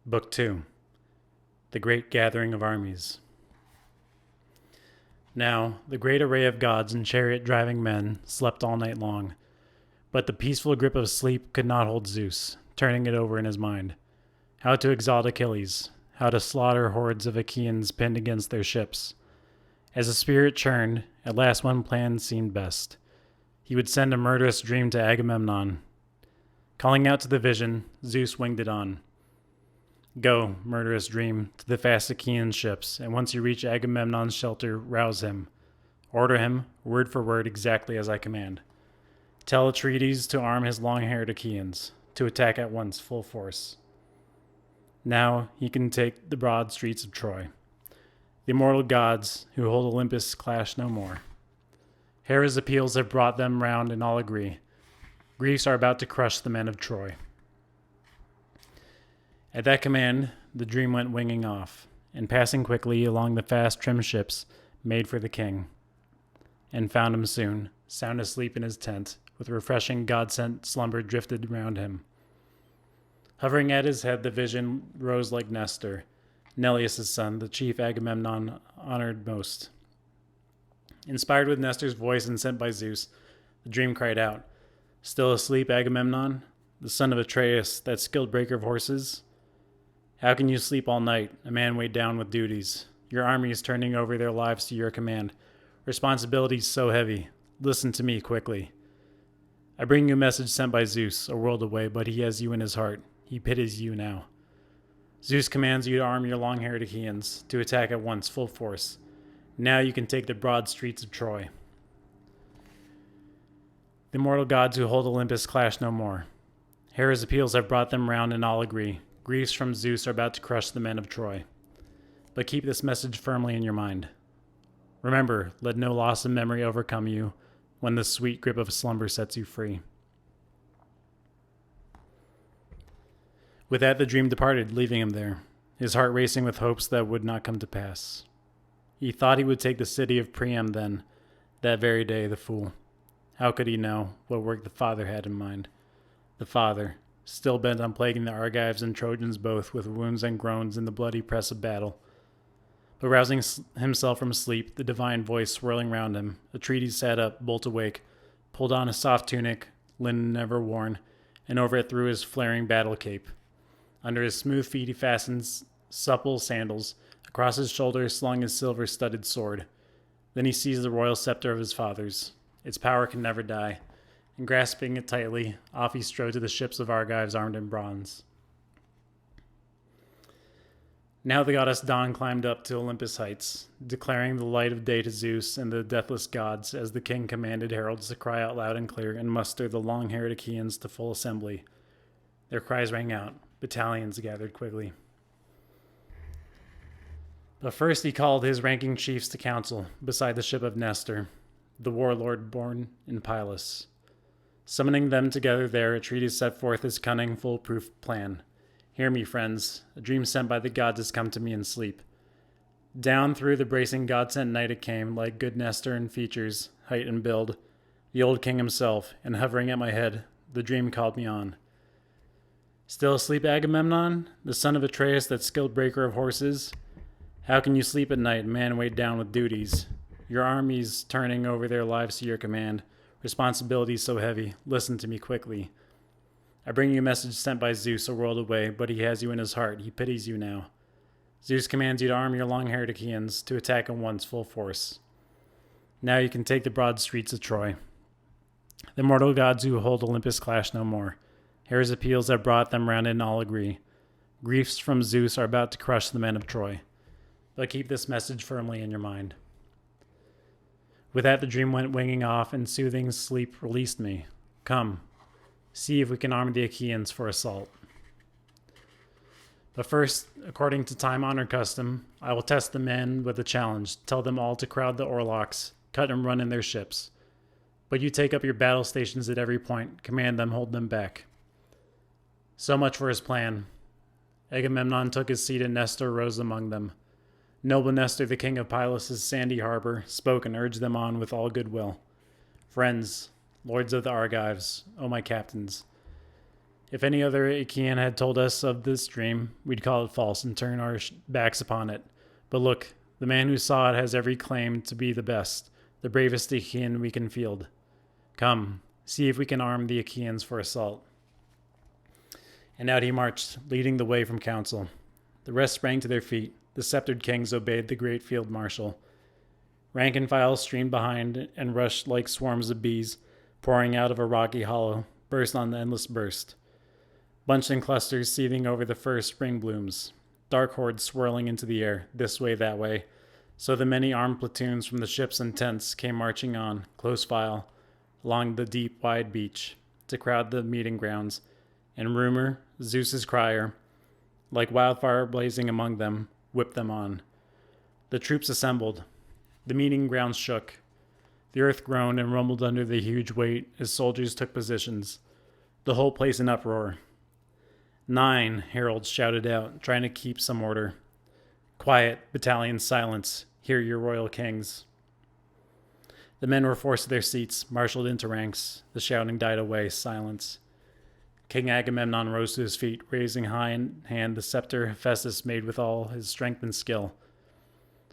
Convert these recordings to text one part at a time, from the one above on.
Book 2. The Great Gathering of Armies. Now, the great array of gods and chariot-driving men slept all night long, but the peaceful grip of sleep could not hold Zeus, turning it over in his mind. How to exalt Achilles, how to slaughter hordes of Achaeans pinned against their ships. As the spirit churned, at last one plan seemed best. He would send a murderous dream to Agamemnon. Calling out to the vision, Zeus winged it on. Go, murderous dream, to the fast Achaean ships, and once you reach Agamemnon's shelter, rouse him. Order him, word for word, exactly as I command. Tell Atrides to arm his long-haired Achaeans, to attack at once, full force. Now he can take the broad streets of Troy. The immortal gods who hold Olympus clash no more. Hera's appeals have brought them round, and all agree. Griefs are about to crush the men of Troy. At that command, the dream went winging off, and passing quickly along the fast trim ships, made for the king, and found him soon, sound asleep in his tent, with refreshing God-sent slumber drifted round him. Hovering at his head, the vision rose like Nestor, Neleus' son, the chief Agamemnon honored most. Inspired with Nestor's voice and sent by Zeus, the dream cried out, "Still asleep, Agamemnon, the son of Atreus, that skilled breaker of horses? How can you sleep all night, a man weighed down with duties? Your army is turning over their lives to your command. Responsibilities so heavy. Listen to me quickly. I bring you a message sent by Zeus, a world away, but he has you in his heart. He pities you now. Zeus commands you to arm your long-haired Achaeans, to attack at once, full force. Now you can take the broad streets of Troy. The immortal gods who hold Olympus clash no more. Hera's appeals have brought them round, and all agree. Griefs from Zeus are about to crush the men of Troy. But keep this message firmly in your mind. Remember, let no loss of memory overcome you when the sweet grip of slumber sets you free." With that, the dream departed, leaving him there, his heart racing with hopes that would not come to pass. He thought he would take the city of Priam then, that very day, the fool. How could he know what work the father had in mind? The father, still bent on plaguing the Argives and Trojans both with wounds and groans in the bloody press of battle. But rousing himself from sleep, the divine voice swirling round him, Atrides sat up, bolt awake, pulled on a soft tunic, linen never worn, and over it threw his flaring battle cape. Under his smooth feet he fastened supple sandals, across his shoulders slung his silver-studded sword. Then he seized the royal scepter of his fathers. Its power can never die. And grasping it tightly, off he strode to the ships of Argives armed in bronze. Now the goddess Dawn climbed up to Olympus heights, declaring the light of day to Zeus and the deathless gods, as the king commanded heralds to cry out loud and clear and muster the long-haired Achaeans to full assembly. Their cries rang out. Battalions gathered quickly. But first he called his ranking chiefs to council beside the ship of Nestor, the warlord born in Pylos. Summoning them together there, Atrides set forth his cunning, foolproof plan. Hear me, friends. A dream sent by the gods has come to me in sleep. Down through the bracing god-sent night it came, like good Nestor in features, height and build, the old king himself, and hovering at my head, the dream called me on. Still asleep, Agamemnon, the son of Atreus, that skilled breaker of horses? How can you sleep at night, man weighed down with duties? Your armies turning over their lives to your command. Responsibilities so heavy. Listen to me quickly. I bring you a message sent by Zeus, a world away, but he has you in his heart. He pities you now. Zeus commands you to arm your long-haired Achaeans, to attack at once, full force. Now you can take the broad streets of Troy. The mortal gods who hold Olympus clash no more. Hera's appeals have brought them round, and all agree. Griefs from Zeus are about to crush the men of Troy. But keep this message firmly in your mind. With that, the dream went winging off, and soothing sleep released me. Come, see if we can arm the Achaeans for assault. But first, according to time-honored custom, I will test the men with a challenge, tell them all to crowd the oarlocks, cut and run in their ships. But you take up your battle stations at every point, command them, hold them back. So much for his plan. Agamemnon took his seat, and Nestor rose among them. Noble Nestor, the king of Pylos' sandy harbor, spoke and urged them on with all goodwill. Friends, lords of the Argives, O my captains, If any other Achaean had told us of this dream, we'd call it false and turn our backs upon it. But look, the man who saw it has every claim to be the best, the bravest Achaean we can field. Come, see if we can arm the Achaeans for assault. And out he marched, leading the way from council. The rest sprang to their feet. The sceptered kings obeyed the great field marshal. Rank and file streamed behind and rushed like swarms of bees, pouring out of a rocky hollow, burst on endless burst. Bunched in clusters seething over the first spring blooms, dark hordes swirling into the air, this way, that way. So the many armed platoons from the ships and tents came marching on, close file, along the deep, wide beach, to crowd the meeting grounds. And rumor, Zeus's crier, like wildfire blazing among them, whipped them on. The troops assembled. The meeting grounds shook. The earth groaned and rumbled under the huge weight as soldiers took positions. The whole place in uproar. 9, heralds shouted out, trying to keep some order. Quiet, battalion, silence. Hear your royal kings. The men were forced to their seats, marshaled into ranks. The shouting died away, silence. King Agamemnon rose to his feet, raising high in hand the scepter Hephaestus made with all his strength and skill.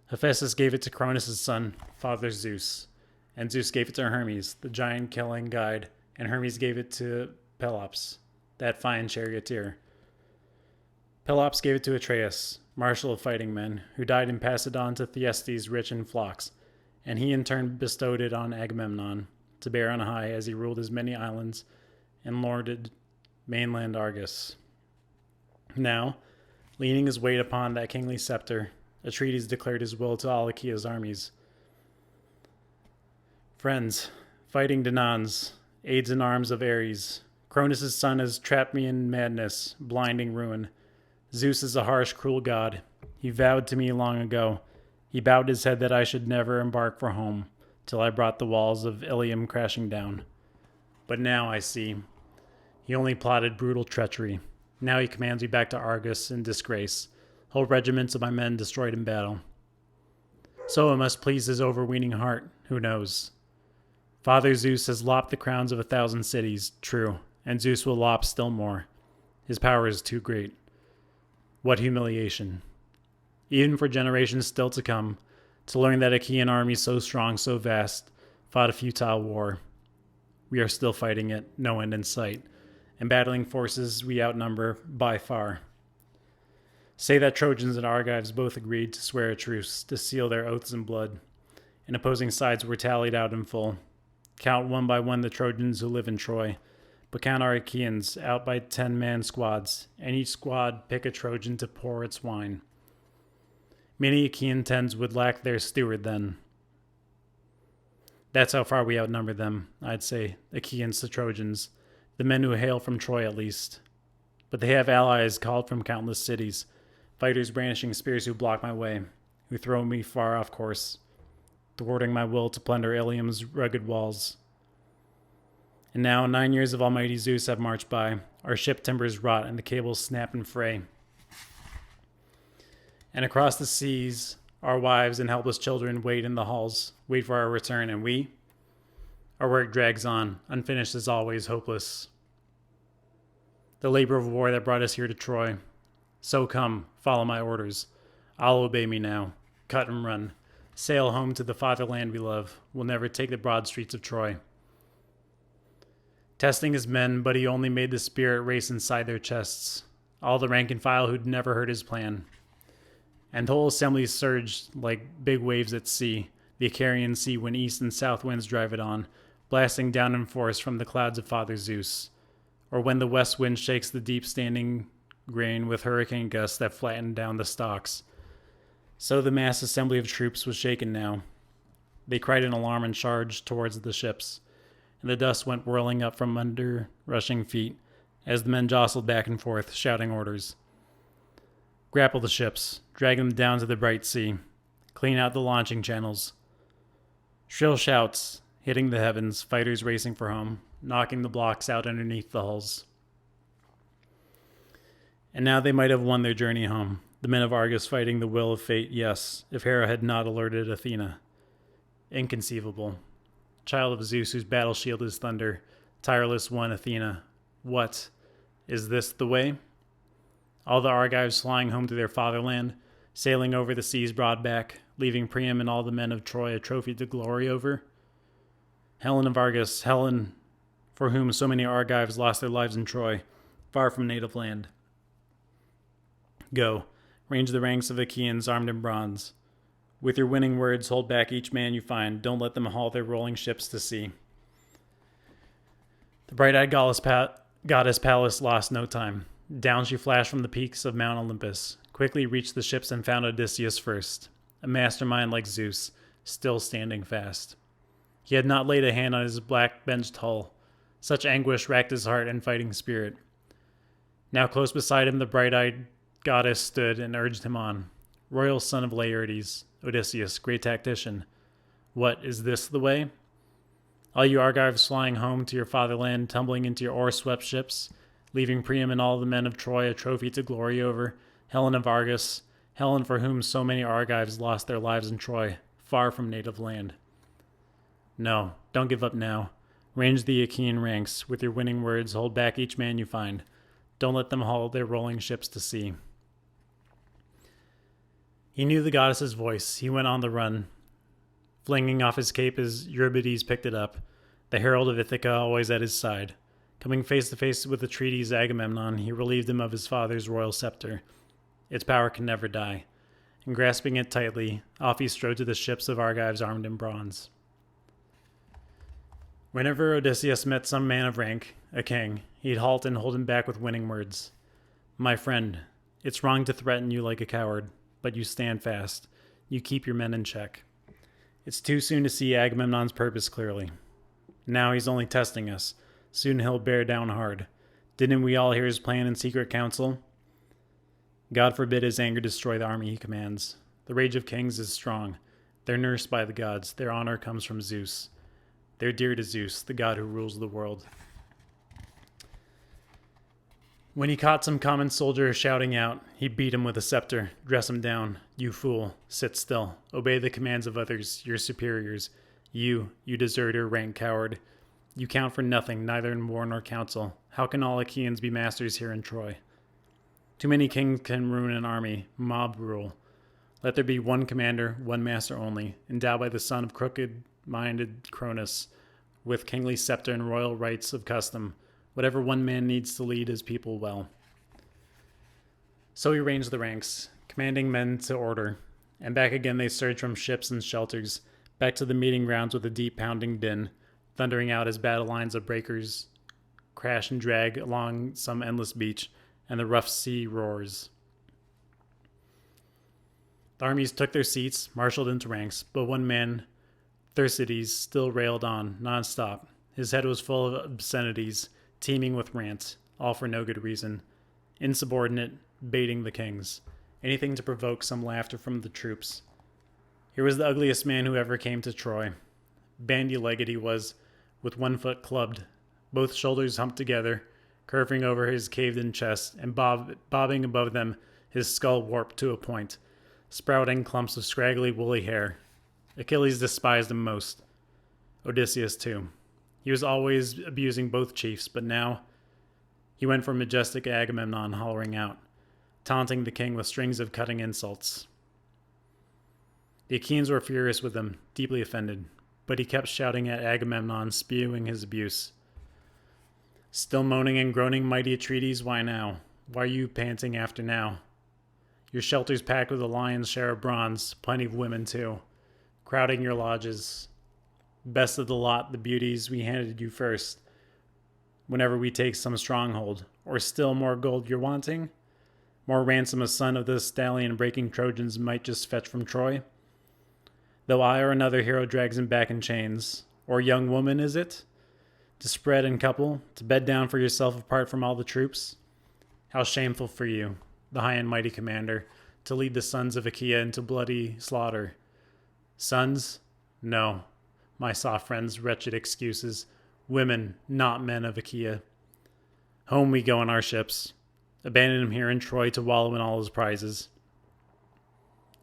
Hephaestus gave it to Cronus' son, Father Zeus, and Zeus gave it to Hermes, the giant-killing guide, and Hermes gave it to Pelops, that fine charioteer. Pelops gave it to Atreus, marshal of fighting men, who died and passed it on to Thyestes, rich in flocks, and he in turn bestowed it on Agamemnon, to bear on high as he ruled his many islands and lorded mainland Argus. Now, leaning his weight upon that kingly scepter, Atreides declared his will to all Achaea's armies. Friends, fighting Danans, aids in arms of Ares, Cronus' son has trapped me in madness, blinding ruin. Zeus is a harsh, cruel god. He vowed to me long ago. He bowed his head that I should never embark for home, till I brought the walls of Ilium crashing down. But now I see. He only plotted brutal treachery. Now he commands me back to Argus in disgrace. Whole regiments of my men destroyed in battle. So it must please his overweening heart, who knows? Father Zeus has lopped the crowns of 1,000 cities, true, and Zeus will lop still more. His power is too great. What humiliation. Even for generations still to come, to learn that Achaean armies so strong, so vast, fought a futile war. We are still fighting it, no end in sight, and battling forces we outnumber by far. Say that Trojans and Argives both agreed to swear a truce, to seal their oaths in blood, and opposing sides were tallied out in full. Count one by one the Trojans who live in Troy, but count our Achaeans out by 10-man squads, and each squad pick a Trojan to pour its wine. Many Achaean tens would lack their steward then. That's how far we outnumber them, I'd say, Achaeans to Trojans, the men who hail from Troy at least. But they have allies called from countless cities, fighters brandishing spears who block my way, who throw me far off course, thwarting my will to plunder Ilium's rugged walls. And now 9 years of almighty Zeus have marched by, our ship timbers rot and the cables snap and fray. And across the seas, our wives and helpless children wait in the halls, wait for our return, and we? Our work drags on, unfinished as always, hopeless. The labor of war that brought us here to Troy. So come, follow my orders. I'll obey me now. Cut and run. Sail home to the fatherland we love. We'll never take the broad streets of Troy. Testing his men, but he only made the spirit race inside their chests. All the rank and file who'd never heard his plan. And the whole assembly surged like big waves at sea, the Icarian Sea when east and south winds drive it on, blasting down in force from the clouds of Father Zeus. Or when the west wind shakes the deep standing grain with hurricane gusts that flatten down the stalks. So the mass assembly of troops was shaken now. They cried in alarm and charged towards the ships, and the dust went whirling up from under rushing feet as the men jostled back and forth, shouting orders. Grapple the ships, drag them down to the bright sea, clean out the launching channels. Shrill shouts hitting the heavens, fighters racing for home, knocking the blocks out underneath the hulls. And now they might have won their journey home, the men of Argus fighting the will of fate, yes, if Hera had not alerted Athena. Inconceivable. Child of Zeus whose battle shield is thunder, tireless one Athena. What? is this the way? All the Argives flying home to their fatherland, sailing over the sea's broad back, leaving Priam and all the men of Troy a trophy to glory over? Helen of Argos, Helen, for whom so many Argives lost their lives in Troy, far from native land. Go, range the ranks of Achaeans armed in bronze. With your winning words, hold back each man you find. Don't let them haul their rolling ships to sea. The bright-eyed goddess Pallas lost no time. Down she flashed from the peaks of Mount Olympus, quickly reached the ships and found Odysseus first, a mastermind like Zeus, still standing fast. He had not laid a hand on his black-benched hull. Such anguish racked his heart and fighting spirit. Now close beside him the bright-eyed goddess stood and urged him on. Royal son of Laertes, Odysseus, great tactician, what, is this the way? All you Argives flying home to your fatherland, tumbling into your oar-swept ships, leaving Priam and all the men of Troy a trophy to glory over, Helen of Argos, Helen for whom so many Argives lost their lives in Troy, far from native land. No, don't give up now. Range the Achaean ranks. With your winning words, hold back each man you find. Don't let them haul their rolling ships to sea. He knew the goddess's voice. He went on the run, flinging off his cape as Eurybates picked it up, the herald of Ithaca always at his side. Coming face to face with Atrides Agamemnon, he relieved him of his father's royal scepter. Its power can never die. And grasping it tightly, off he strode to the ships of Argives armed in bronze. Whenever Odysseus met some man of rank, a king, he'd halt and hold him back with winning words. My friend, it's wrong to threaten you like a coward, but you stand fast. You keep your men in check. It's too soon to see Agamemnon's purpose clearly. Now he's only testing us. Soon he'll bear down hard. Didn't we all hear his plan in secret council? God forbid his anger destroy the army he commands. The rage of kings is strong. They're nursed by the gods. Their honor comes from Zeus. They're dear to Zeus, the god who rules the world. When he caught some common soldier shouting out, he beat him with a scepter. Dress him down. You fool, sit still. Obey the commands of others, your superiors. You deserter, rank coward. You count for nothing, neither in war nor council. How can all Achaeans be masters here in Troy? Too many kings can ruin an army, mob rule. Let there be one commander, one master only, endowed by the son of crooked-minded Cronus, with kingly scepter and royal rights of custom, whatever one man needs to lead his people well. So he ranged the ranks, commanding men to order, and back again they surged from ships and shelters, back to the meeting grounds with a deep pounding din, thundering out as battle lines of breakers crash and drag along some endless beach, and the rough sea roars. The armies took their seats, marshaled into ranks, but one man, Thersites, still railed on, non-stop. His head was full of obscenities, teeming with rant, all for no good reason. Insubordinate, baiting the kings. Anything to provoke some laughter from the troops. Here was the ugliest man who ever came to Troy. Bandy-legged he was, with one foot clubbed, both shoulders humped together, curving over his caved-in chest, and bobbing above them, his skull warped to a point, sprouting clumps of scraggly woolly hair. Achilles despised him most. Odysseus, too. He was always abusing both chiefs, but now he went for majestic Agamemnon hollering out, taunting the king with strings of cutting insults. The Achaeans were furious with him, deeply offended, but he kept shouting at Agamemnon, spewing his abuse. Still moaning and groaning, mighty Atrides, why now? Why are you panting after now? Your shelter's packed with a lion's share of bronze, plenty of women too, crowding your lodges. Best of the lot, the beauties we handed you first, whenever we take some stronghold, or still more gold you're wanting? More ransom a son of the stallion-breaking Trojans might just fetch from Troy? Though I or another hero drags him back in chains, or young woman is it? To spread and couple, to bed down for yourself apart from all the troops? How shameful for you, the high and mighty commander, to lead the sons of Achaea into bloody slaughter. Sons? No, my soft friends, wretched excuses. Women, not men of Achaea. Home we go in our ships. Abandon him here in Troy to wallow in all his prizes.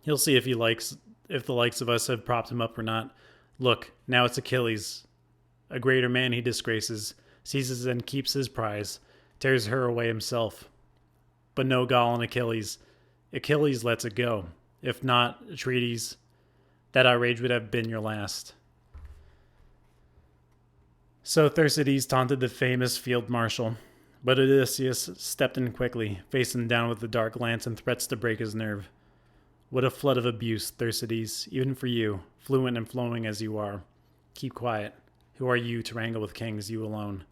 He'll see if the likes of us have propped him up or not. Look, now it's Achilles. A greater man he disgraces, seizes and keeps his prize, tears her away himself. But no gall on Achilles. Achilles lets it go. If not, Atreides, that outrage would have been your last. So Thersites taunted the famous field marshal, but Odysseus stepped in quickly, faced him down with the dark lance and threats to break his nerve. What a flood of abuse, Thersites, even for you, fluent and flowing as you are. Keep quiet. Who are you to wrangle with kings, you alone?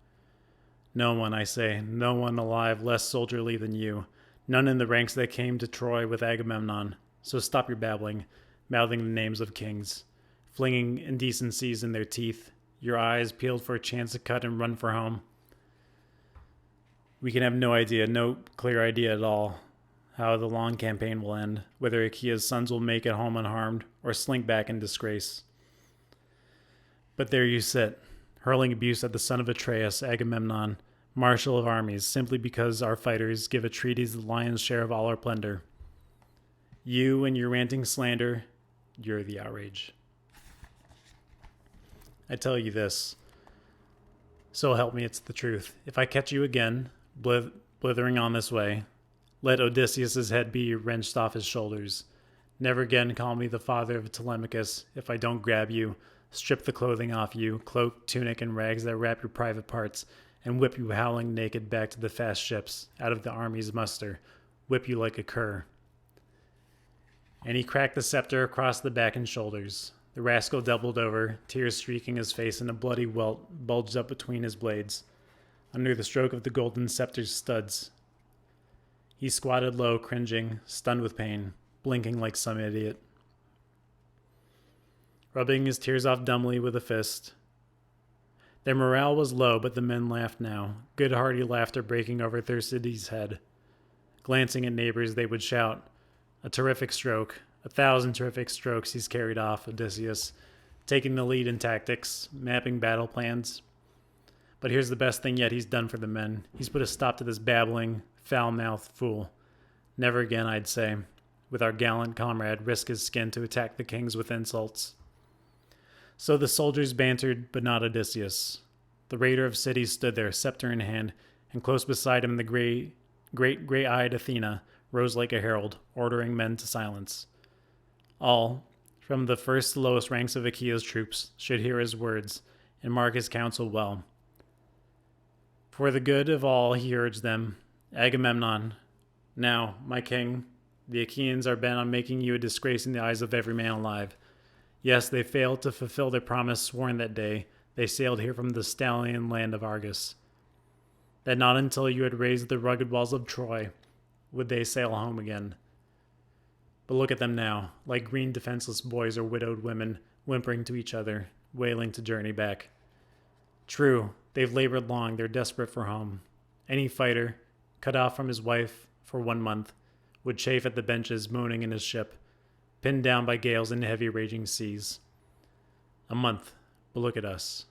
No one, I say, no one alive less soldierly than you. None in the ranks that came to Troy with Agamemnon. So stop your babbling, mouthing the names of kings, flinging indecencies in their teeth, your eyes peeled for a chance to cut and run for home. We can have no idea, no clear idea at all, how the long campaign will end, whether Achaea's sons will make it home unharmed or slink back in disgrace. But there you sit, hurling abuse at the son of Atreus, Agamemnon, marshal of armies, simply because our fighters give Atreides the lion's share of all our plunder. You and your ranting slander, you're the outrage. I tell you this, so help me, it's the truth. If I catch you again, blithering on this way, let Odysseus' head be wrenched off his shoulders. Never again call me the father of Telemachus if I don't grab you, strip the clothing off you, cloak, tunic, and rags that wrap your private parts, and whip you howling naked back to the fast ships, out of the army's muster, whip you like a cur. And he cracked the scepter across the back and shoulders. The rascal doubled over, tears streaking his face, and a bloody welt bulged up between his blades, under the stroke of the golden scepter's studs. He squatted low, cringing, stunned with pain, blinking like some idiot, rubbing his tears off dumbly with a fist. Their morale was low, but the men laughed now, good hearty laughter breaking over Thersites' head. Glancing at neighbors, they would shout, "A terrific stroke, 1,000 terrific strokes he's carried off, Odysseus, taking the lead in tactics, mapping battle plans. But here's the best thing yet he's done for the men. He's put a stop to this babbling, foul-mouthed fool. Never again, I'd say, with our gallant comrade, risk his skin to attack the kings with insults." So the soldiers bantered, but not Odysseus. The raider of cities stood there, scepter in hand, and close beside him the great gray-eyed Athena rose like a herald, ordering men to silence. All, from the first to lowest ranks of Achaea's troops, should hear his words and mark his counsel well. For the good of all he urged them, Agamemnon, now, my king, the Achaeans are bent on making you a disgrace in the eyes of every man alive. Yes, they failed to fulfill their promise sworn that day they sailed here from the stallion land of Argus. That not until you had raised the rugged walls of Troy would they sail home again. But look at them now, like green defenseless boys or widowed women, whimpering to each other, wailing to journey back. True, they've labored long, they're desperate for home. Any fighter, cut off from his wife for 1 month, would chafe at the benches moaning in his ship, pinned down by gales and heavy raging seas. A month, but look at us.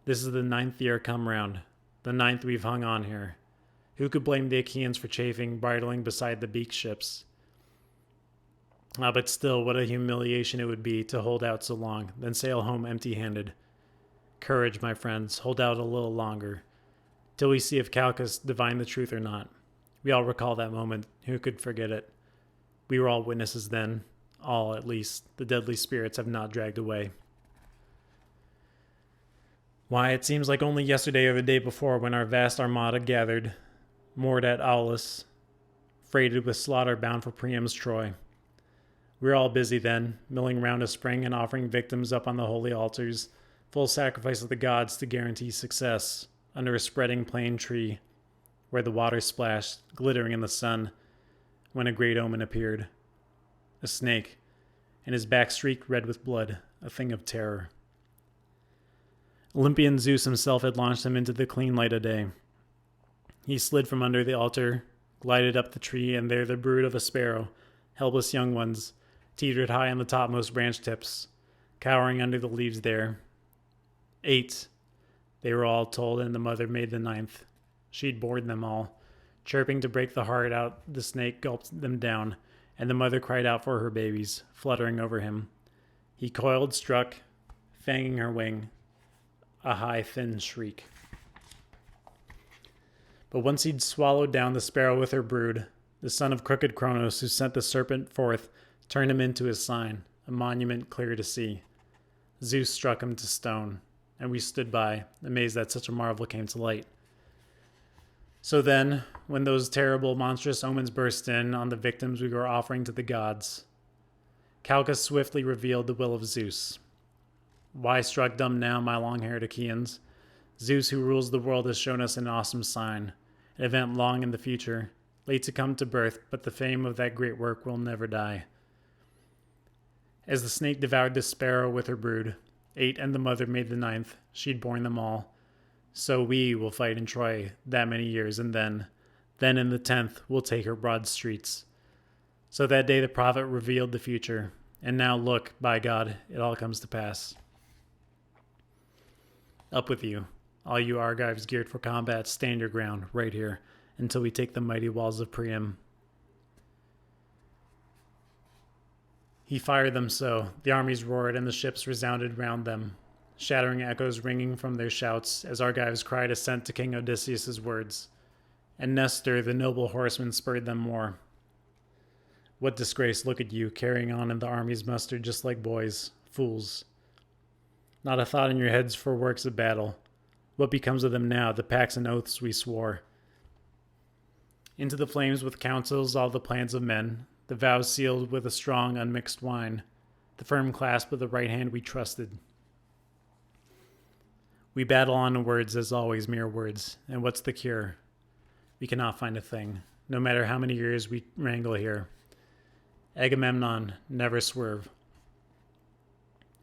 This is the 9th year come round, the 9th we've hung on here. Who could blame the Achaeans for chafing, bridling beside the beaked ships? But still, what a humiliation it would be to hold out so long, then sail home empty-handed. Courage, my friends, hold out a little longer, till we see if Calchas divined the truth or not. We all recall that moment. Who could forget it? We were all witnesses then. All, at least, the deadly spirits have not dragged away. Why, it seems like only yesterday or the day before when our vast armada gathered, moored at Aulis, freighted with slaughter bound for Priam's Troy. We were all busy then, milling round a spring and offering victims up on the holy altars, full sacrifice of the gods to guarantee success, under a spreading plane tree, where the water splashed, glittering in the sun, when a great omen appeared. A snake, and his back streaked red with blood, a thing of terror. Olympian Zeus himself had launched him into the clean light of day. He slid from under the altar, glided up the tree, and there the brood of a sparrow, helpless young ones, teetered high on the topmost branch tips, cowering under the leaves there. 8, they were all told, and the mother made the 9th. She'd bored them all. Chirping to break the heart out, the snake gulped them down, and the mother cried out for her babies, fluttering over him. He coiled, struck, fanging her wing, a high, thin shriek. But once he'd swallowed down the sparrow with her brood, the son of crooked Cronos, who sent the serpent forth, turned him into his sign, a monument clear to see. Zeus struck him to stone, and we stood by, amazed that such a marvel came to light. So then, when those terrible, monstrous omens burst in on the victims we were offering to the gods, Calchas swiftly revealed the will of Zeus. Why struck dumb now, my long-haired Achaeans? Zeus, who rules the world, has shown us an awesome sign, an event long in the future, late to come to birth, but the fame of that great work will never die. As the snake devoured the sparrow with her brood, ate, and the mother made the ninth, she'd borne them all. So we will fight in Troy that many years, and then in the 10th, we'll take her broad streets. So that day the prophet revealed the future, and now look, by God, it all comes to pass. Up with you, all you Argives geared for combat, stand your ground, right here, until we take the mighty walls of Priam. He fired them so, the armies roared, and the ships resounded round them, shattering echoes ringing from their shouts, as Argives cried assent to King Odysseus' words. And Nestor, the noble horseman, spurred them more. What disgrace, look at you, carrying on in the army's muster just like boys, fools. Not a thought in your heads for works of battle. What becomes of them now, the pacts and oaths we swore? Into the flames with counsels all the plans of men, the vows sealed with a strong unmixed wine, the firm clasp of the right hand we trusted. We battle on in words as always, mere words, and what's the cure? We cannot find a thing, no matter how many years we wrangle here. Agamemnon, never swerve.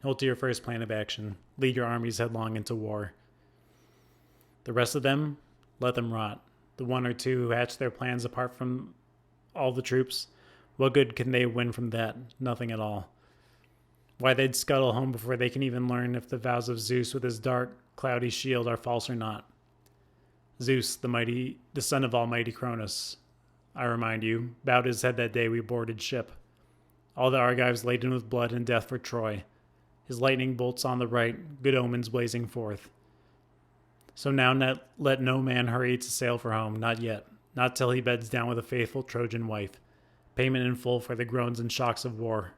Hold to your first plan of action. Lead your armies headlong into war. The rest of them, let them rot. The one or two who hatch their plans apart from all the troops, what good can they win from that? Nothing at all. Why, they'd scuttle home before they can even learn if the vows of Zeus with his dark, cloudy shield are false or not. Zeus, the son of almighty Cronos, I remind you, bowed his head that day we boarded ship. All the Argives laden with blood and death for Troy. His lightning bolts on the right, good omens blazing forth. So now let no man hurry to sail for home, not yet, not till he beds down with a faithful Trojan wife. Payment in full for the groans and shocks of war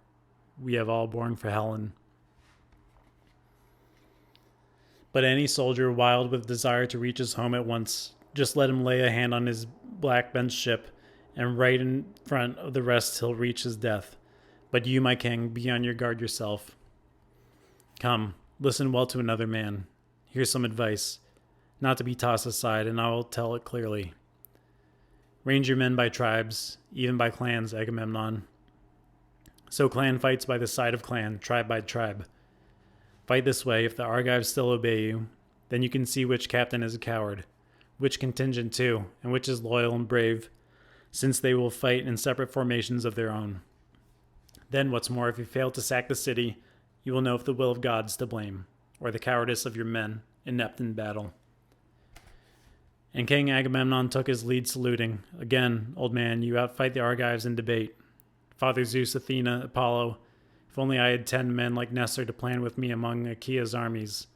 we have all borne for Helen. But any soldier wild with desire to reach his home at once, just let him lay a hand on his black bench ship, and right in front of the rest he'll reach his death. But you, my king, be on your guard yourself. Come, listen well to another man. Here's some advice, not to be tossed aside, and I will tell it clearly. Range your men by tribes, even by clans, Agamemnon. So clan fights by the side of clan, tribe by tribe. Fight this way. If the Argives still obey you, then you can see which captain is a coward, which contingent too, and which is loyal and brave, since they will fight in separate formations of their own. Then, what's more, if you fail to sack the city, you will know if the will of God is to blame, or the cowardice of your men, inept in battle. And King Agamemnon took his lead, saluting. Again, old man, you outfight the Argives in debate. Father Zeus, Athena, Apollo, if only I had 10 men like Nestor to plan with me among Achaea's armies.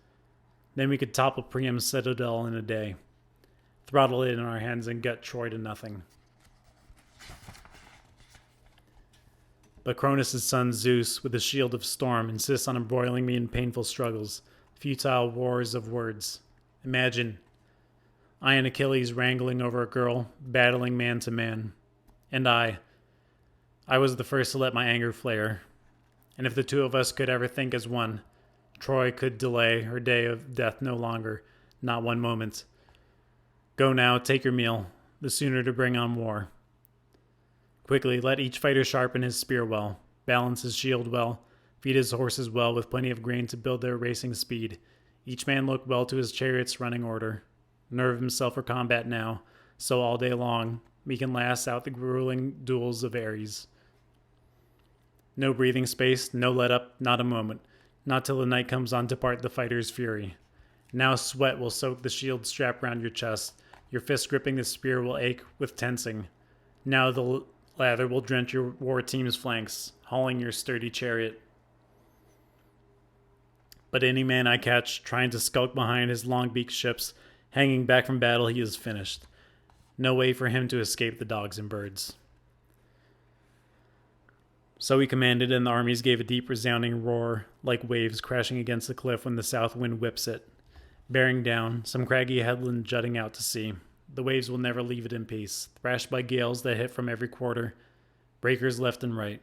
Then we could topple Priam's citadel in a day, throttle it in our hands, and gut Troy to nothing. But Cronus' son Zeus, with his shield of storm, insists on embroiling me in painful struggles, futile wars of words. Imagine, I and Achilles wrangling over a girl, battling man to man. And I was the first to let my anger flare. And if the two of us could ever think as one, Troy could delay her day of death no longer, not one moment. Go now, take your meal, the sooner to bring on war. Quickly, let each fighter sharpen his spear well, balance his shield well, feed his horses well with plenty of grain to build their racing speed. Each man look well to his chariot's running order. Nerve himself for combat now, so all day long we can last out the grueling duels of Ares. No breathing space, no let up, not a moment, not till the night comes on to part the fighter's fury. Now sweat will soak the shield strap round your chest, your fist gripping the spear will ache with tensing. Now the lather will drench your war team's flanks, hauling your sturdy chariot. But any man I catch trying to skulk behind his long-beaked ships, hanging back from battle, he is finished. No way for him to escape the dogs and birds. So he commanded, and the armies gave a deep resounding roar, like waves crashing against the cliff when the south wind whips it. Bearing down, some craggy headland jutting out to sea. The waves will never leave it in peace, thrashed by gales that hit from every quarter, breakers left and right.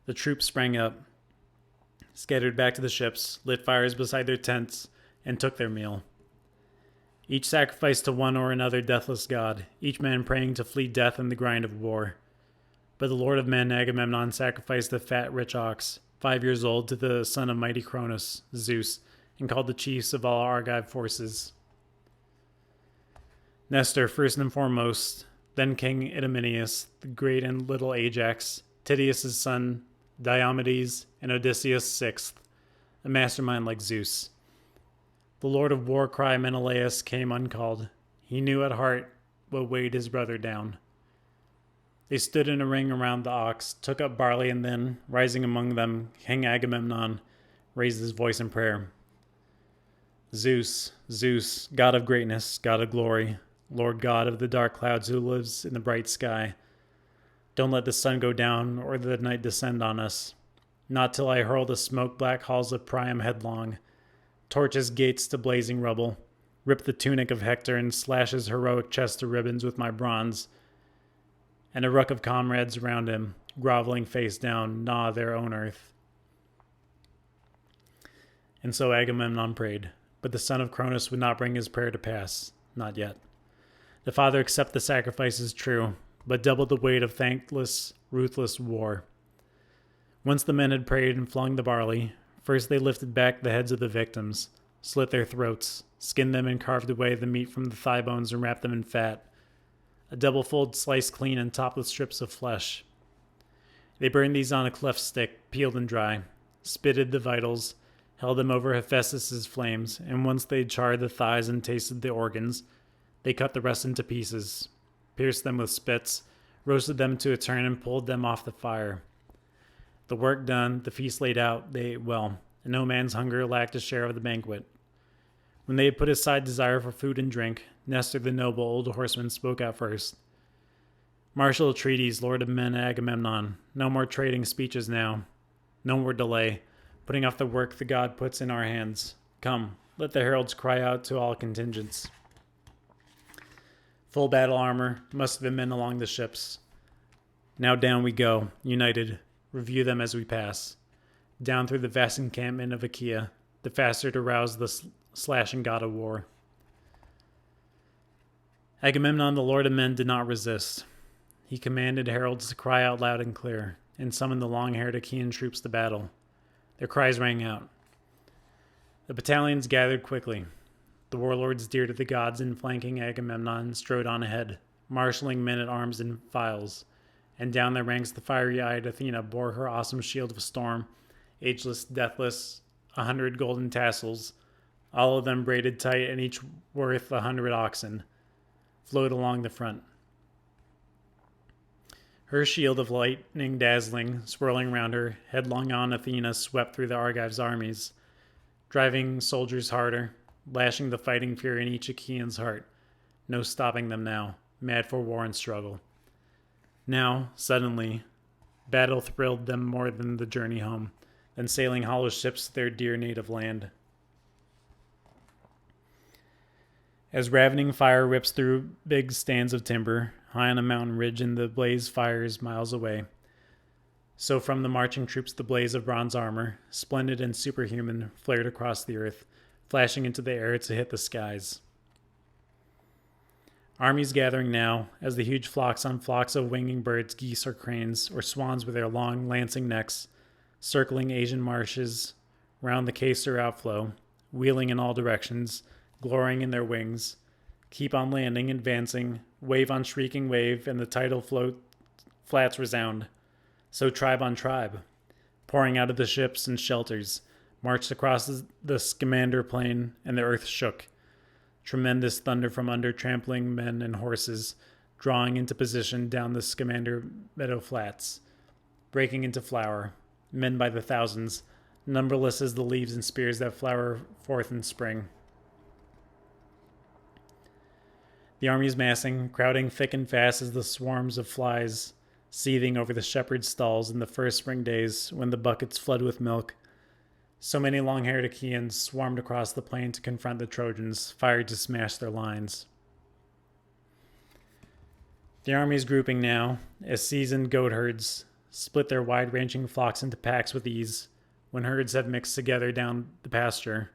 The troops sprang up, scattered back to the ships, lit fires beside their tents, and took their meal. Each sacrificed to one or another deathless god, each man praying to flee death and the grind of war. But the lord of men, Agamemnon, sacrificed a fat, rich ox, 5 years old, to the son of mighty Cronus, Zeus, and called the chiefs of all Argive forces. Nestor, first and foremost, then King Idomeneus, the great and little Ajax, Tydeus' son, Diomedes, and Odysseus sixth, a mastermind like Zeus. The lord of war cry Menelaus came uncalled. He knew at heart what weighed his brother down. They stood in a ring around the ox, took up barley, and then, rising among them, King Agamemnon raised his voice in prayer. Zeus, Zeus, God of greatness, God of glory, Lord God of the dark clouds who lives in the bright sky, don't let the sun go down or the night descend on us, not till I hurl the smoke-black halls of Priam headlong, torch his gates to blazing rubble, rip the tunic of Hector and slash his heroic chest to ribbons with my bronze, and a ruck of comrades around him, groveling face down, gnaw their own earth. And so Agamemnon prayed, but the son of Cronus would not bring his prayer to pass, not yet. The father accepted the sacrifices true, but doubled the weight of thankless, ruthless war. Once the men had prayed and flung the barley, first they lifted back the heads of the victims, slit their throats, skinned them and carved away the meat from the thigh bones and wrapped them in fat, a double fold sliced clean and topped with strips of flesh. They burned these on a cleft stick, peeled and dry, spitted the vitals, held them over Hephaestus' flames, and once they'd charred the thighs and tasted the organs, they cut the rest into pieces, pierced them with spits, roasted them to a turn, and pulled them off the fire. The work done, the feast laid out, they ate well, and no man's hunger lacked a share of the banquet. When they had put aside desire for food and drink, Nestor the noble old horseman spoke out first. Martial Atreides, lord of men, Agamemnon, no more trading speeches now, no more delay, putting off the work the god puts in our hands. Come, let the heralds cry out to all contingents. Full battle armor, muster the men along the ships. Now down we go, united, review them as we pass. Down through the vast encampment of Achaea, the faster to rouse the slashing god of war. Agamemnon, the lord of men, did not resist. He commanded heralds to cry out loud and clear, and summoned the long-haired Achaean troops to battle. Their cries rang out. The battalions gathered quickly. The warlords dear to the gods in flanking Agamemnon strode on ahead, marshalling men-at-arms in files, and down their ranks the fiery-eyed Athena bore her awesome shield of storm, ageless, deathless, 100 golden tassels, all of them braided tight and each worth 100 oxen, flowed along the front. Her shield of lightning dazzling, swirling round her, headlong on Athena swept through the Argives' armies, driving soldiers harder, lashing the fighting fury in each Achaean's heart. No stopping them now, mad for war and struggle. Now, suddenly, battle thrilled them more than the journey home, than sailing hollow ships to their dear native land. As ravening fire rips through big stands of timber, high on a mountain ridge and the blaze fires miles away, so from the marching troops the blaze of bronze armor, splendid and superhuman, flared across the earth, flashing into the air to hit the skies. Armies gathering now, as the huge flocks on flocks of winging birds, geese or cranes, or swans with their long, lancing necks, circling Asian marshes round the Caesar outflow, wheeling in all directions, glorying in their wings, keep on landing, advancing, wave on shrieking wave, and the tidal flats resound. So tribe on tribe, pouring out of the ships and shelters, marched across the Scamander plain, and the earth shook. Tremendous thunder from under trampling men and horses, drawing into position down the Scamander meadow flats, breaking into flower, men by the thousands, numberless as the leaves and spears that flower forth in spring. The armies massing, crowding thick and fast as the swarms of flies seething over the shepherd's stalls in the first spring days when the buckets flood with milk. So many long-haired Achaeans swarmed across the plain to confront the Trojans, fired to smash their lines. The armies grouping now, as seasoned goatherds split their wide-ranging flocks into packs with ease when herds have mixed together down the pasture.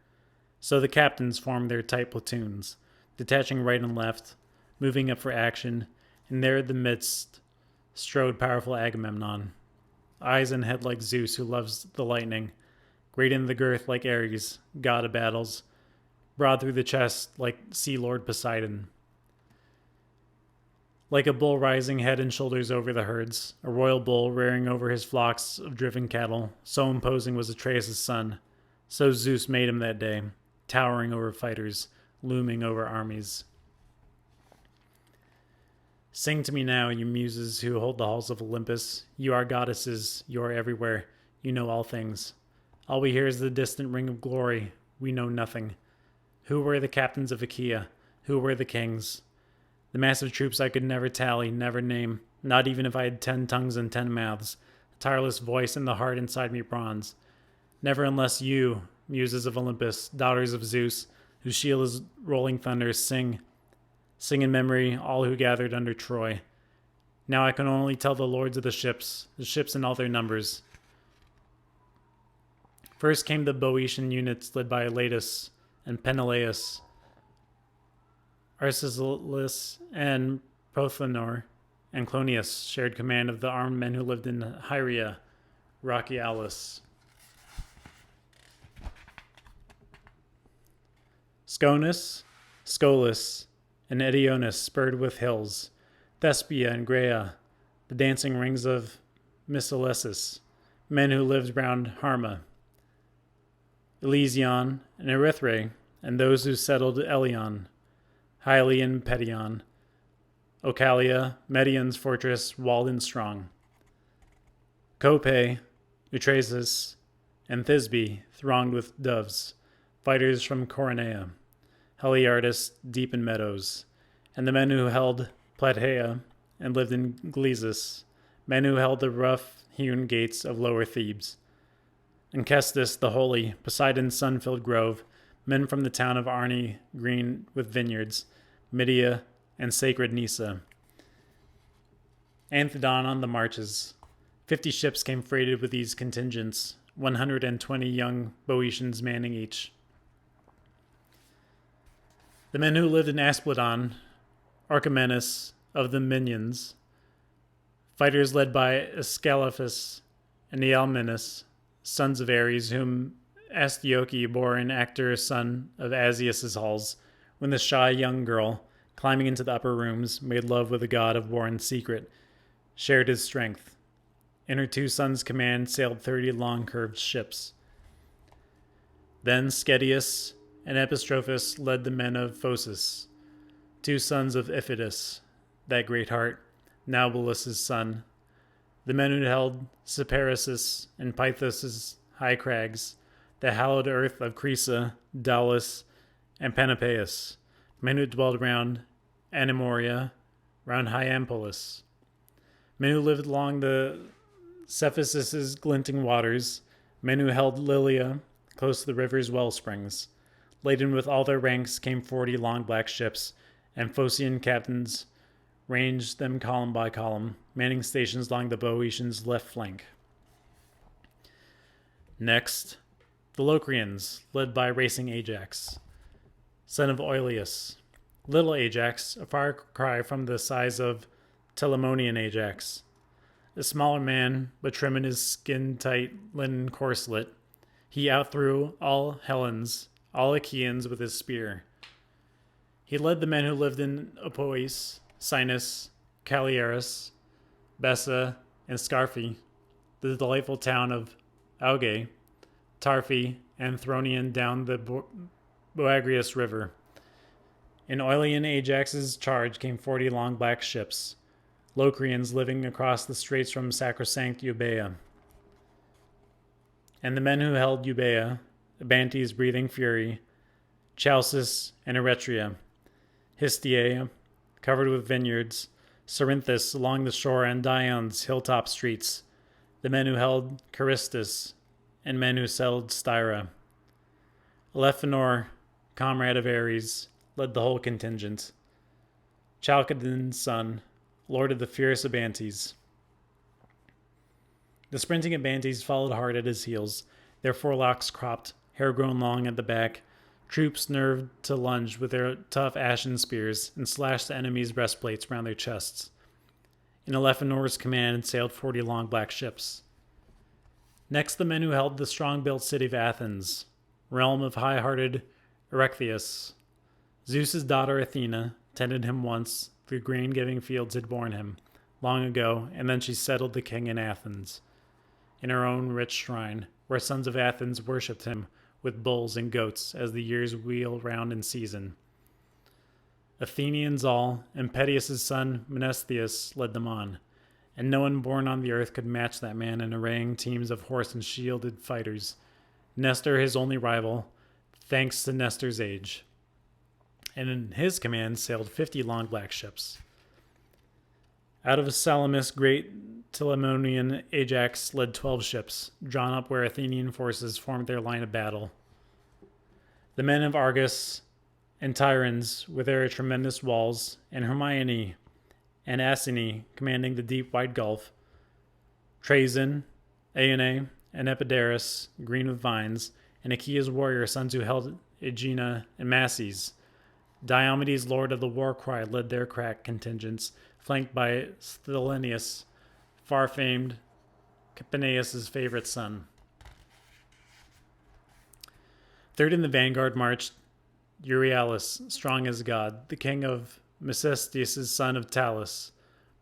So the captains formed their tight platoons, detaching right and left, moving up for action, and there in the midst strode powerful Agamemnon, eyes and head like Zeus who loves the lightning, great in the girth like Ares, god of battles, broad through the chest like Sea Lord Poseidon. Like a bull rising head and shoulders over the herds, a royal bull rearing over his flocks of driven cattle, so imposing was Atreus' son. So Zeus made him that day, towering over fighters, looming over armies. Sing to me now, you muses who hold the halls of Olympus. You are goddesses, you are everywhere, you know all things. All we hear is the distant ring of glory, we know nothing. Who were the captains of Achaea? Who were the kings? The massive troops I could never tally, never name, not even if I had 10 tongues and 10 mouths, a tireless voice and the heart inside me bronze. Never unless you, muses of Olympus, daughters of Zeus, whose shield is rolling thunder, sing. Sing in memory all who gathered under Troy. Now I can only tell the lords of the ships in all their numbers. First came the Boeotian units led by Elatus and Peneleus, Arcesilaus and Prothenor and Clonius shared command of the armed men who lived in Hyria, rocky Aulis. Sconus, Scolus, and Edionus spurred with hills, Thespia and Graea, the dancing rings of Mysilesis, men who lived round Harma, Elysion and Erythrae, and those who settled Elion, Hyli and Petion, Ocalia, Medion's fortress walled and strong. Cope, Utrasis, and Thisbe thronged with doves, fighters from Coronea, Heliartus deep in meadows, and the men who held Plataea and lived in Glesis, men who held the rough-hewn gates of lower Thebes. And Kestis, the holy, Poseidon's sun-filled grove, men from the town of Arne green with vineyards, Mydia, and sacred Nisa. Anthedon on the marches. 50 ships came freighted with these contingents, 120 young Boeotians manning each. The men who lived in Aspledon, Archimenes of the Minions, fighters led by Ascalaphus and Nealminus, sons of Ares, whom Astyoche bore an actor son of Asius's halls, when the shy young girl, climbing into the upper rooms, made love with the god of war in secret, shared his strength. In her 2 sons' command sailed 30 long curved ships. Then Schedius and Epistrophus led the men of Phocis, 2 sons of Iphitus, that great heart, Naubolus' son, the men who held Cyparissus and Pythos' high crags, the hallowed earth of Crisa, Daulis, and Panopeus, men who dwelled round Anamoria, round Hyampolis, men who lived along the Cephis's glinting waters, men who held Lilia, close to the river's well springs. Laden with all their ranks came 40 long black ships, and Phocian captains ranged them column by column, manning stations along the Boeotians' left flank. Next, the Locrians, led by racing Ajax, son of Oileus. Little Ajax, a far cry from the size of Telamonian Ajax. A smaller man, but trim in his skin-tight linen corselet, he outthrew all Hellenes, all Achaeans with his spear. He led the men who lived in Opois, Sinus, Calliaris, Bessa, and Scarphi, the delightful town of Auge, Tarphi, and Thronian down the Boagrius River. In Oilean Ajax's charge came 40 long black ships, Locrians living across the straits from sacrosanct Euboea. And the men who held Euboea, Abantes breathing fury, Chalcis and Eretria, Histiaea, covered with vineyards, Cerinthus along the shore, and Dion's hilltop streets, the men who held Charistus, and men who settled Styra. Elephenor, comrade of Ares, led the whole contingent. Chalcodon's son, lord of the fierce Abantes. The sprinting Abantes followed hard at his heels, their forelocks cropped, hair grown long at the back, troops nerved to lunge with their tough ashen spears and slash the enemy's breastplates round their chests. In Elephenor's command sailed 40 long black ships. Next, the men who held the strong-built city of Athens, realm of high-hearted Erechtheus. Zeus's daughter Athena tended him once, the grain-giving fields had borne him, long ago, and then she settled the king in Athens, in her own rich shrine, where sons of Athens worshipped him with bulls and goats as the years wheel round in season. Athenians all, and Peteus' son Menestheus led them on, and no one born on the earth could match that man in arraying teams of horse and shielded fighters. Nestor his only rival, thanks to Nestor's age. And in his command sailed 50 long black ships. Out of Salamis, great Telamonian Ajax led 12 ships, drawn up where Athenian forces formed their line of battle. The men of Argos and Tyrans with their tremendous walls, and Hermione and Asine commanding the deep wide gulf, Trajan, Aene, and Epidaurus, green with vines, and Achaea's warrior sons who held Aegina and Masses. Diomedes, lord of the war cry, led their crack contingents, flanked by Sthylenius, far-famed Capaneus' favorite son. Third in the vanguard marched Euryalus, strong as God, the king of Mecestes' son of Talus.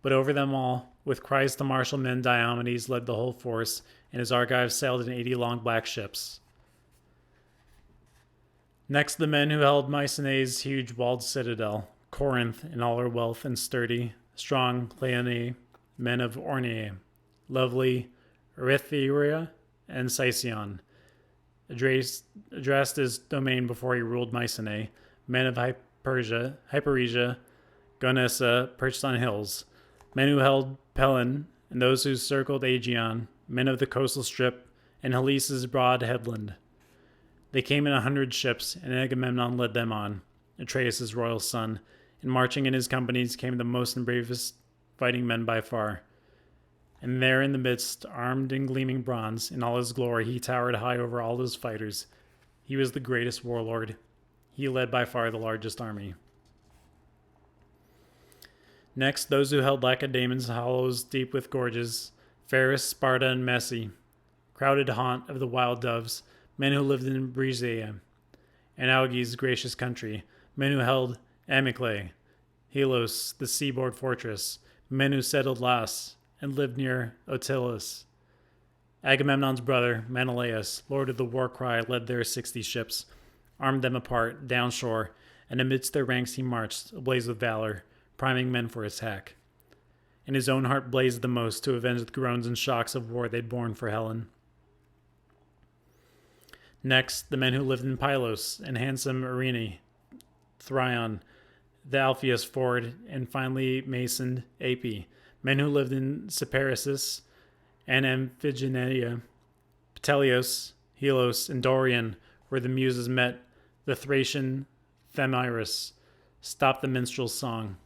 But over them all, with cries to martial men, Diomedes led the whole force, and his Argives sailed in 80 long black ships. Next, the men who held Mycenae's huge walled citadel, Corinth in all her wealth and sturdy, strong Cleonae, men of Orneae, lovely Erythrea and Sicyon, Adrastus' domain before he ruled Mycenae, men of Hyperesia, Gonessa, perched on hills, men who held Pelon, and those who circled Aegeon, men of the coastal strip, and Helice's broad headland. They came in 100 ships, and Agamemnon led them on, Atreus' royal son, and marching in his companies came the most and bravest fighting men by far. And there in the midst, armed in gleaming bronze, in all his glory, he towered high over all his fighters. He was the greatest warlord. He led by far the largest army. Next, those who held Lacedaemon's hollows deep with gorges, Pharis, Sparta, and Messe, crowded haunt of the wild doves, men who lived in Brisea, and Auge's gracious country, men who held Amyclae, Helos, the seaboard fortress, men who settled Las, and lived near Otylis. Agamemnon's brother, Menelaus, lord of the war cry, led their 60 ships, armed them apart, down shore, and amidst their ranks he marched, ablaze with valor, priming men for attack. And his own heart blazed the most to avenge the groans and shocks of war they'd borne for Helen. Next, the men who lived in Pylos and handsome Arene, Thryon, the Alpheus ford, and finely masoned Api, men who lived in Cyparissus and Amphigeneia, Pteleos, Helos, and Dorian, where the Muses met, the Thracian Thamyris, stopped the minstrel's song.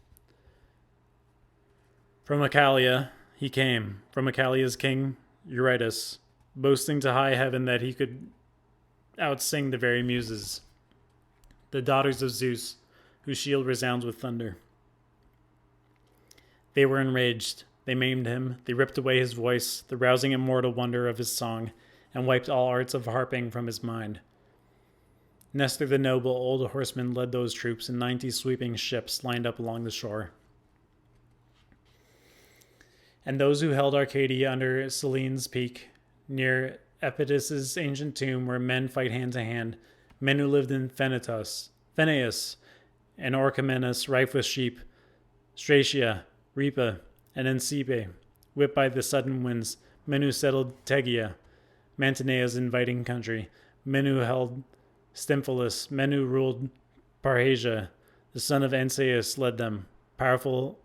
From Achalia he came, from Achalia's king Eurytus, boasting to high heaven that he could outsing the very Muses, the daughters of Zeus, whose shield resounds with thunder. They were enraged. They maimed him. They ripped away his voice, the rousing immortal wonder of his song, and wiped all arts of harping from his mind. Nestor the noble old horseman led those troops, and 90 sweeping ships lined up along the shore. And those who held Arcadia under Selene's peak, near Epidus' ancient tomb, where men fight hand to hand, men who lived in Phaeatus, and Orchomenus, rife with sheep, Stratia, Ripa, and Encipe, whipped by the sudden winds, men who settled Tegea, Mantinea's inviting country, men who held Stymphalus, men who ruled Parrhasia, the son of Ancaeus led them, powerful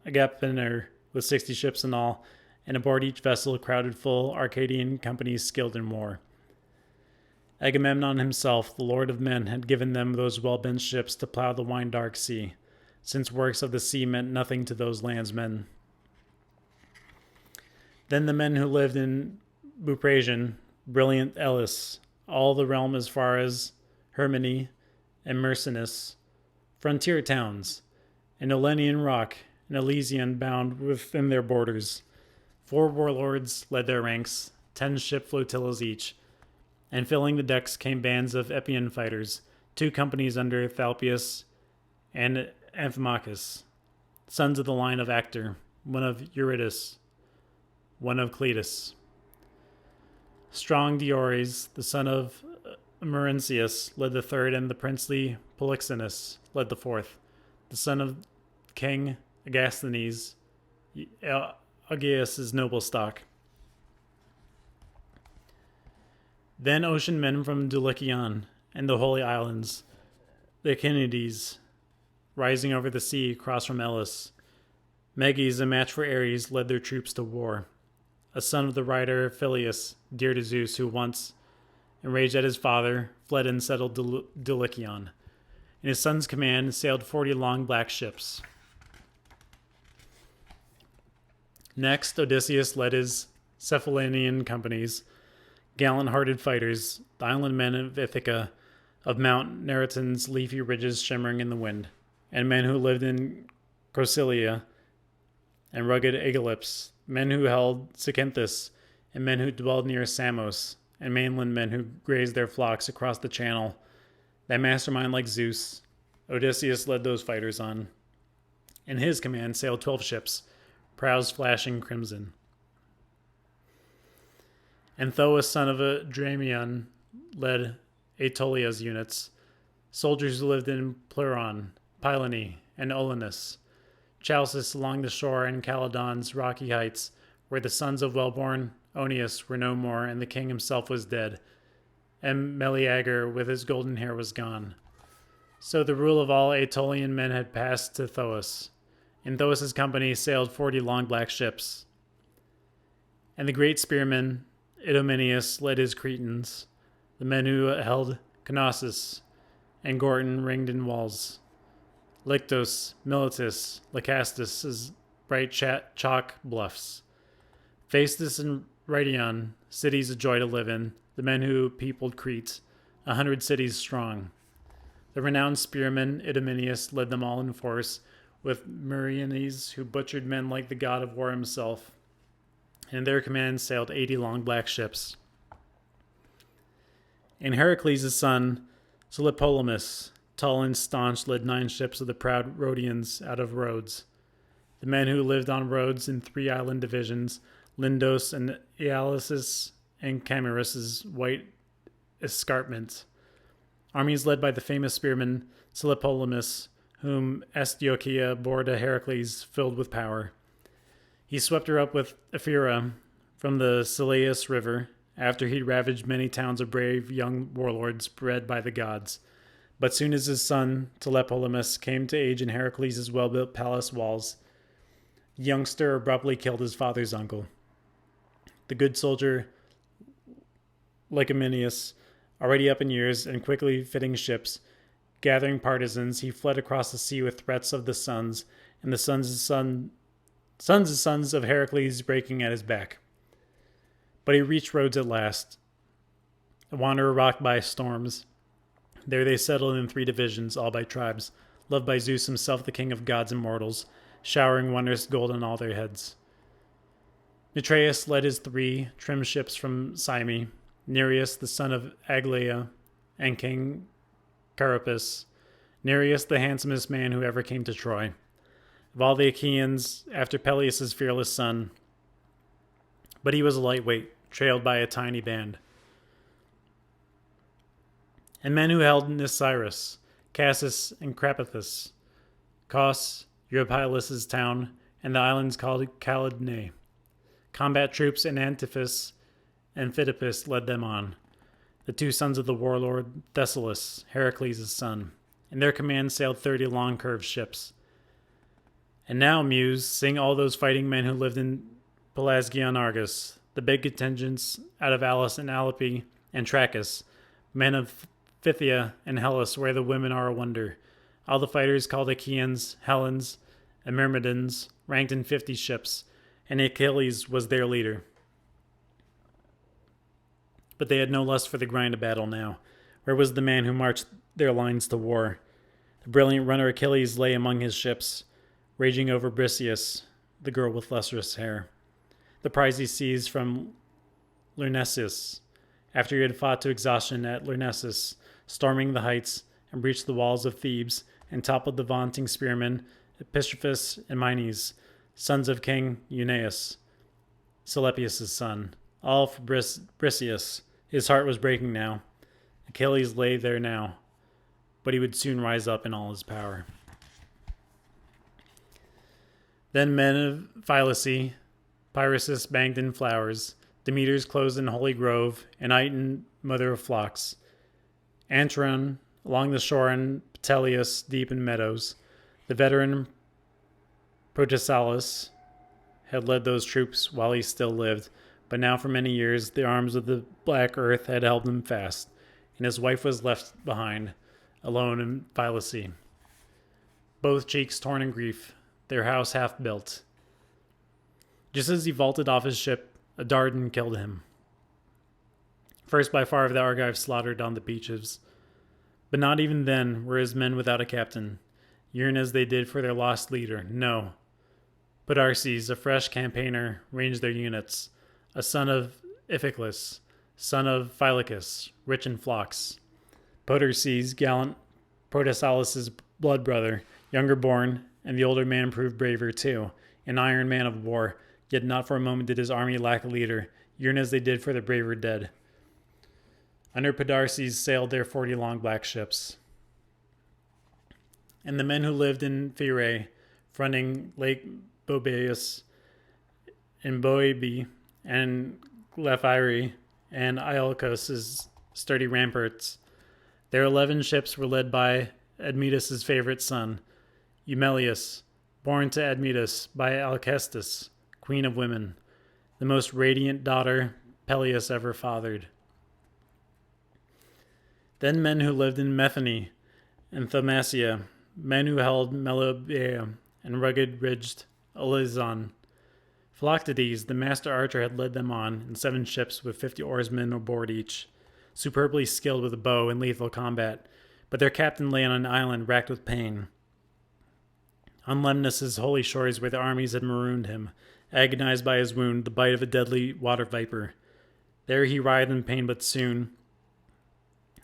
Agapener with 60 ships in all, and aboard each vessel crowded full Arcadian companies skilled in war. Agamemnon himself, the lord of men, had given them those well-bent ships to plow the wine-dark sea, since works of the sea meant nothing to those landsmen. Then the men who lived in Buprasian, brilliant Elis, all the realm as far as Hermini and Mercenus, frontier towns, and Olenian rock and Elysian bound within their borders. 4 warlords led their ranks, 10 ship flotillas each, and filling the decks came bands of Epian fighters, 2 companies under Thalpius and Amphimachus, sons of the line of Actor, one of Eurytus, one of Cletus. Strong Diores, the son of Merinceus, led the 3rd, and the princely Polyxenus led the 4th, the son of King Agasthenes, Augeas' noble stock. Then ocean men from Dulichion and the Holy Islands, the Echinides, rising over the sea across from Elis. Meges, a match for Ares, led their troops to war. A son of the rider Phyleus, dear to Zeus, who once, enraged at his father, fled and settled Dulichion. In his son's command sailed 40 long black ships. Next, Odysseus led his Cephallenian companies, gallant-hearted fighters, the island men of Ithaca, of Mount Neriton's leafy ridges shimmering in the wind, and men who lived in Crocilia and rugged Aegyptus, men who held Zacynthus, and men who dwelled near Samos, and mainland men who grazed their flocks across the channel. That mastermind like Zeus, Odysseus led those fighters on. In his command sailed 12 ships, prows flashing crimson. And Thoas, son of Dramion, led Aetolia's units, soldiers who lived in Pleuron, Pylone, and Olenus, Chalcis along the shore, and Caledon's rocky heights, where the sons of well-born Oeneus were no more, and the king himself was dead, and Meleager with his golden hair was gone. So the rule of all Aetolian men had passed to Thoas. In Thoas' company sailed 40 long black ships. And the great spearman Idomeneus led his Cretans, the men who held Knossos and Gorton ringed in walls, Lictos, Miletus, Lycastus' bright chalk bluffs, Phaestus and Rhytion, cities of joy to live in, the men who peopled Crete, 100 cities strong. The renowned spearman Idomeneus led them all in force, with Meriones, who butchered men like the god of war himself. In their command sailed 80 long black ships. And Heracles' son, Tlepolemus, tall and staunch, led 9 ships of the proud Rhodians out of Rhodes. The men who lived on Rhodes in 3 island divisions, Lindos and Ialysus and Camarus' white escarpment. Armies led by the famous spearman Tlepolemus, whom Astyochia bore to Heracles, filled with power. He swept her up with Ephyra from the Selleis River, after he'd ravaged many towns of brave young warlords bred by the gods. But soon as his son Tlepolemus came to age in Heracles' well-built palace walls, the youngster abruptly killed his father's uncle. The good soldier Lycomenius, already up in years and quickly fitting ships, gathering partisans, he fled across the sea with threats of the sons, and the sons of Heracles breaking at his back. But he reached Rhodes at last, a wanderer rocked by storms. There they settled in 3 divisions, all by tribes, loved by Zeus himself, the king of gods and mortals, showering wondrous gold on all their heads. Atreus led his 3 trim ships from Cyme, Nereus, the son of Aglaea, and King Carapace, Nereus, the handsomest man who ever came to Troy. Of all the Achaeans, after Peleus' fearless son, but he was a lightweight, trailed by a tiny band. And men who held Nisyrus, Cassis, and Crapathus, Cos, Eurypylus' town, and the islands called Calydnae. Combat troops in Antiphus and Phidippus led them on, the 2 sons of the warlord Thessalus, Heracles' son. In their command sailed 30 long curved ships. And now, Muse, sing all those fighting men who lived in Pelasgian Argus, the big contingents out of Alice and Alope and Trachis, men of Phthia and Hellas, where the women are a wonder. All the fighters called Achaeans, Helens, and Myrmidons, ranked in 50 ships, and Achilles was their leader. But they had no lust for the grind of battle now. Where was the man who marched their lines to war? The brilliant runner Achilles lay among his ships, raging over Briseis, the girl with lustrous hair. The prize he seized from Lyrnessus, after he had fought to exhaustion at Lyrnessus, storming the heights and breached the walls of Thebes, and toppled the vaunting spearmen Epistrophus and Mines, sons of King Eunaeus, Celepius' son, all for Briseis. His heart was breaking now. Achilles lay there now, but he would soon rise up in all his power. Then men of Phylace, Pyrasus banked in flowers, Demeter's closed in holy grove, and Iton, mother of flocks, Antron along the shore, and Pteleus deep in meadows. The veteran Protesilaus had led those troops while he still lived, but now for many years the arms of the black earth had held him fast, and his wife was left behind, alone in Phylace, both cheeks torn in grief, their house half built. Just as he vaulted off his ship, a Dardan killed him. First by far of the Argives slaughtered on the beaches. But not even then were his men without a captain, yearn as they did for their lost leader. No. Podarces, a fresh campaigner, ranged their units, a son of Iphiclus, son of Phylacus, rich in flocks. Podarces, gallant Protesilaus' blood brother, younger born, and the older man proved braver too, an iron man of war, yet not for a moment did his army lack a leader, yearn as they did for the braver dead. Under Podarces sailed their 40 long black ships. And the men who lived in Phyrae, fronting Lake Boebeus, and Boebe, and Glephyre, and Iolcos' sturdy ramparts, their 11 ships were led by Admetus' favorite son, Eumelius, born to Admetus by Alcestis, queen of women, the most radiant daughter Peleus ever fathered. Then men who lived in Methone and Thaumacia, men who held Melibea and rugged-ridged Olizon. Philoctetes, the master archer, had led them on in 7 ships with 50 oarsmen aboard each, superbly skilled with a bow in lethal combat, but their captain lay on an island racked with pain. On Lemnos' holy shores where the armies had marooned him, agonized by his wound, the bite of a deadly water viper. There he writhed in pain, but soon,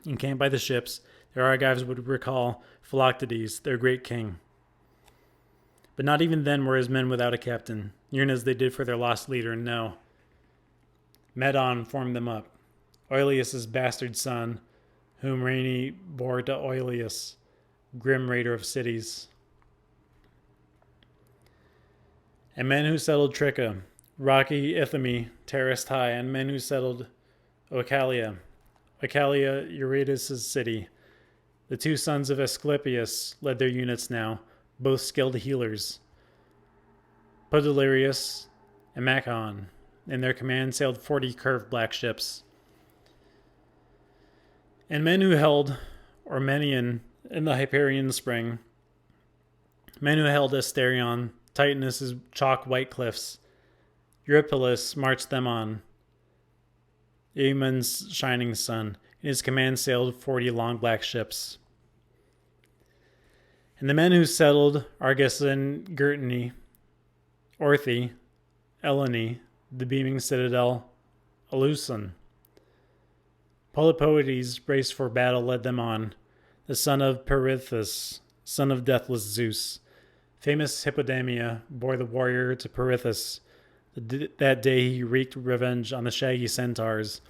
encamped by the ships, their Argives would recall Philoctetes, their great king. But not even then were his men without a captain, yearn as they did for their lost leader. No. Medon formed them up, Oileus' bastard son, whom Rhene bore to Oileus, grim raider of cities. And men who settled Tricca, rocky Ithome, terraced high, and men who settled Oechalia, Eurytus' city. The 2 sons of Asclepius led their units now, both skilled healers. Podalirius and Machaon. In their command sailed 40 curved black ships. And men who held Ormenion in the Hyperion spring, men who held Asterion, Titanus' chalk white cliffs. Eurypylus marched them on, Aemon's shining sun. In his command sailed 40 long black ships. And the men who settled Argus and Gyrtane, Orthe, Elene, the beaming citadel, Aluson. Polypoetes, braced for battle, led them on, the son of Perithous, son of deathless Zeus. Famous Hippodamia bore the warrior to Perithous. That day he wreaked revenge on the shaggy centaurs,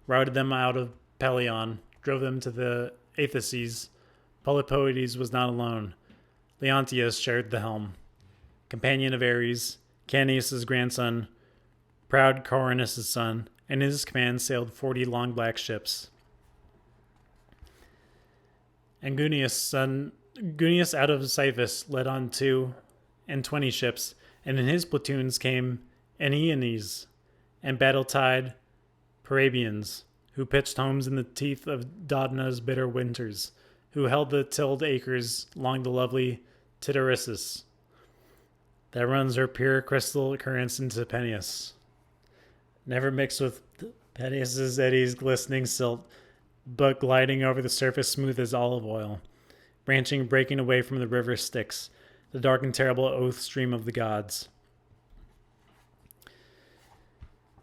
routed them out of Pelion, drove them to the Aethices. Polypoetes was not alone. Leontius shared the helm. Companion of Ares, Canius' grandson, proud Coronus' son, and in his command sailed 40 long black ships. And Gunius out of Cyphus led on 2, 120 ships, and in his platoons came Aeneas and battle-tied Parabians, who pitched homes in the teeth of Dodna's bitter winters, who held the tilled acres along the lovely Titarussus that runs her pure crystal currents into Peneus. Never mixed with Peneus's eddies glistening silt, but gliding over the surface smooth as olive oil, branching, breaking away from the river Styx, the dark and terrible oath stream of the gods.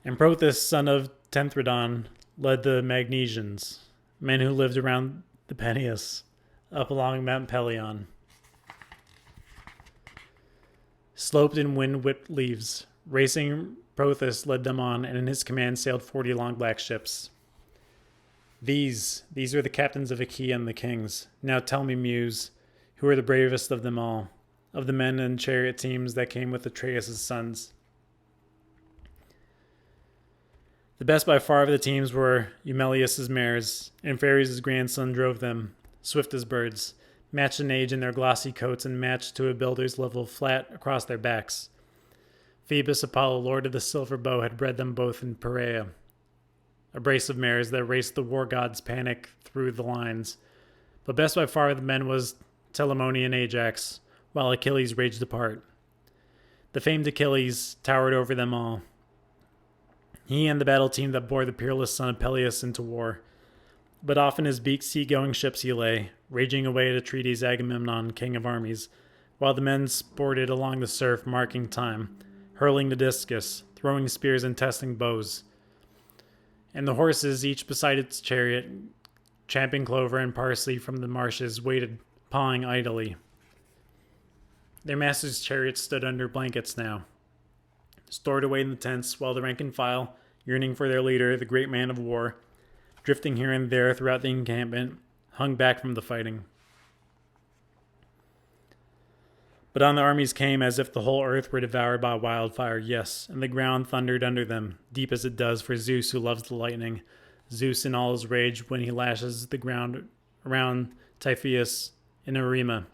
And Prothous, son of Tenthredon, led the Magnesians, men who lived around the Peneus, up along Mount Pelion. Sloped in wind-whipped leaves, racing Prothous led them on, and in his command sailed 40 long black ships. These are the captains of Achaea and the kings. Now tell me, Muse, who are the bravest of them all, of the men and chariot teams that came with Atreus' sons. The best by far of the teams were Eumelus' mares, and Phares' grandson drove them, swift as birds, matched in age in their glossy coats and matched to a builder's level flat across their backs. Phoebus Apollo, lord of the silver bow, had bred them both in Perea, a brace of mares that raced the war gods' panic through the lines. But best by far of the men was Telamonian and Ajax, while Achilles raged apart. The famed Achilles towered over them all. He and the battle team that bore the peerless son of Peleus into war. But off in his beaked sea-going ships he lay, raging away at Atrides Agamemnon, king of armies, while the men sported along the surf, marking time, hurling the discus, throwing spears and testing bows. And the horses, each beside its chariot, champing clover and parsley from the marshes, waited, pawing idly. Their masters' chariots stood under blankets now, stored away in the tents, while the rank and file, yearning for their leader, the great man of war, drifting here and there throughout the encampment, hung back from the fighting. But on the armies came as if the whole earth were devoured by wildfire, yes, and the ground thundered under them, deep as it does for Zeus who loves the lightning, Zeus in all his rage when he lashes the ground around Typhoeus in Arema.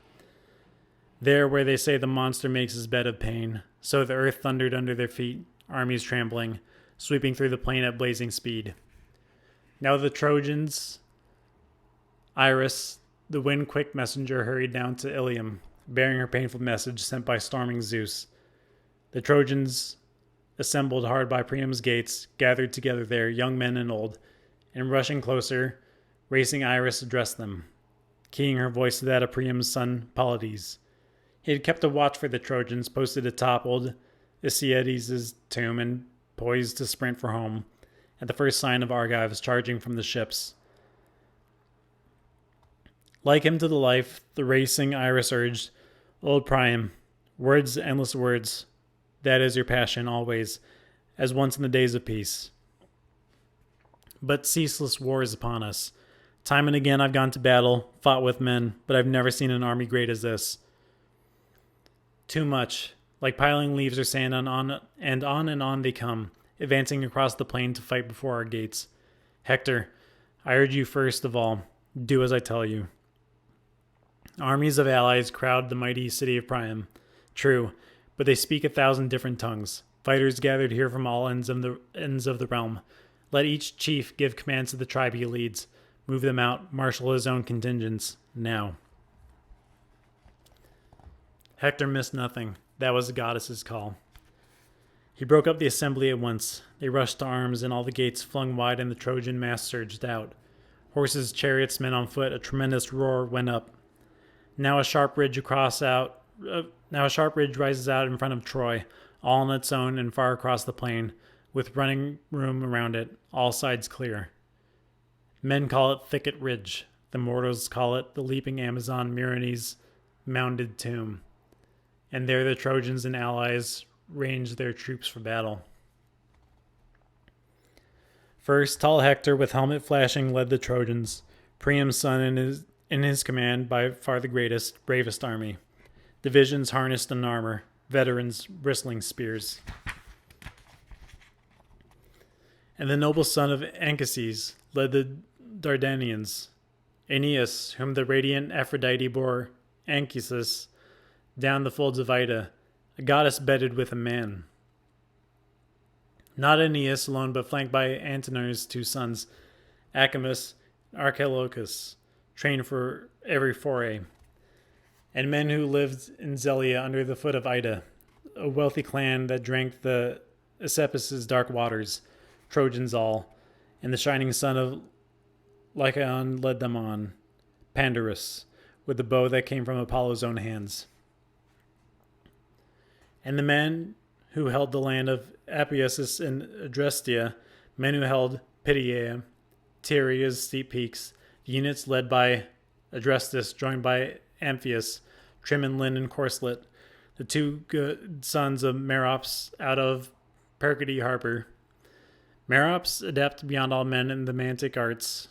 There where they say the monster makes his bed of pain, so the earth thundered under their feet, armies trampling, sweeping through the plain at blazing speed. Now the Trojans, Iris, the wind-quick messenger, hurried down to Ilium, bearing her painful message sent by storming Zeus. The Trojans, assembled hard by Priam's gates, gathered together there, young men and old, and rushing closer, racing Iris addressed them, keying her voice to that of Priam's son Pylades. He had kept a watch for the Trojans, posted atop old Isiades' tomb and poised to sprint for home at the first sign of Argives charging from the ships. Like him to the life, the racing Iris urged, "Old Priam, words, endless words, that is your passion always, as once in the days of peace. But ceaseless war is upon us. Time and again I've gone to battle, fought with men, but I've never seen an army great as this. Too much, like piling leaves or sand, on and on they come, advancing across the plain to fight before our gates. Hector, I urge you first of all, do as I tell you." Armies of allies crowd the mighty city of Priam. True, but they speak 1,000 different tongues. Fighters gathered here from all ends of the realm. Let each chief give commands to the tribe he leads. Move them out, marshal his own contingents, now. Hector missed nothing. That was the goddess's call. He broke up the assembly at once. They rushed to arms, and all the gates flung wide, and the Trojan mass surged out. Horses, chariots, men on foot, a tremendous roar went up. Now a sharp ridge rises out in front of Troy, all on its own and far across the plain, with running room around it, all sides clear. Men call it Thicket Ridge. The mortals call it the leaping Amazon Myrine's mounded tomb. And there the Trojans and allies ranged their troops for battle. First, tall Hector, with helmet flashing, led the Trojans, Priam's son in his command, by far the greatest, bravest army. Divisions harnessed in armor, veterans bristling spears. And the noble son of Anchises led the Dardanians. Aeneas, whom the radiant Aphrodite bore Anchises down the folds of Ida, a goddess bedded with a man. Not Aeneas alone, but flanked by Antenor's two sons, Acamas and Archelochus, trained for every foray, and men who lived in Zelia under the foot of Ida, a wealthy clan that drank the Asepus' dark waters, Trojans all, and the shining son of Lycaon led them on, Pandarus, with the bow that came from Apollo's own hands. And the men who held the land of Apiosus and Adrestia, men who held Pityaea, Tyria's steep peaks, the units led by Adrestus, joined by Amphius, trim in linen corselet, the two good sons of Merops out of Percady Harbour. Merops, adept beyond all men in the mantic arts,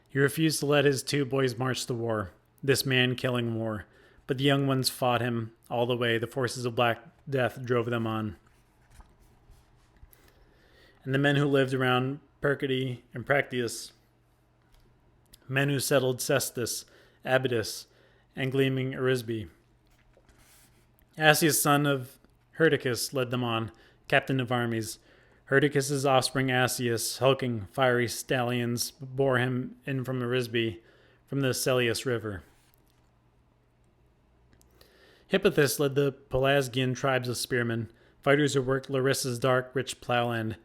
he refused to let his two boys march to war, this man-killing war, but the young ones fought him all the way. The forces of Black Death drove them on. And the men who lived around Percady and Practius, men who settled Cestus, Abydos, and gleaming Arisbe. Asius, son of Hyrtacus, led them on, captain of armies. Hyrtacus' offspring Asius, hulking, fiery stallions, bore him in from Arisbe, from the Celius river. Hippothus led the Pelasgian tribes of spearmen, fighters who worked Larissa's dark, rich plowland.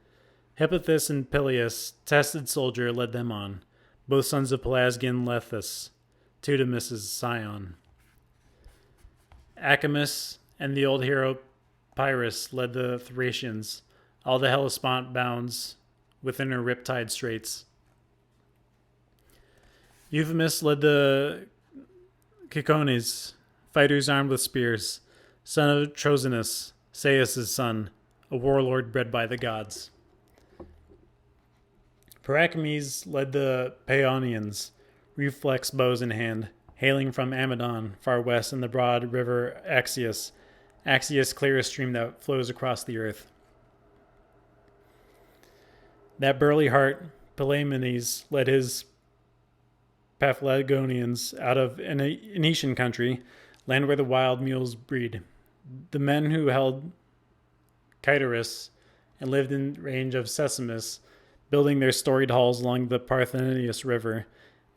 Hippothus and Peleus, tested soldier, led them on, both sons of Pelasgian Lethus, Teudemus' scion. Acamas and the old hero Pyrrhus led the Thracians, all the Hellespont bounds within her riptide straits. Euphemus led the Cicones, fighters armed with spears, son of Trozinus, Seius' son, a warlord bred by the gods. Parachames led the Paeonians, reflex bows in hand, hailing from Amadon, far west in the broad river Axius, clear stream that flows across the earth. That burly heart, Palaemenes, led his Paphlagonians out of Enetian country, land where the wild mules breed. The men who held Cytorus and lived in range of Sesamus, building their storied halls along the Parthenius river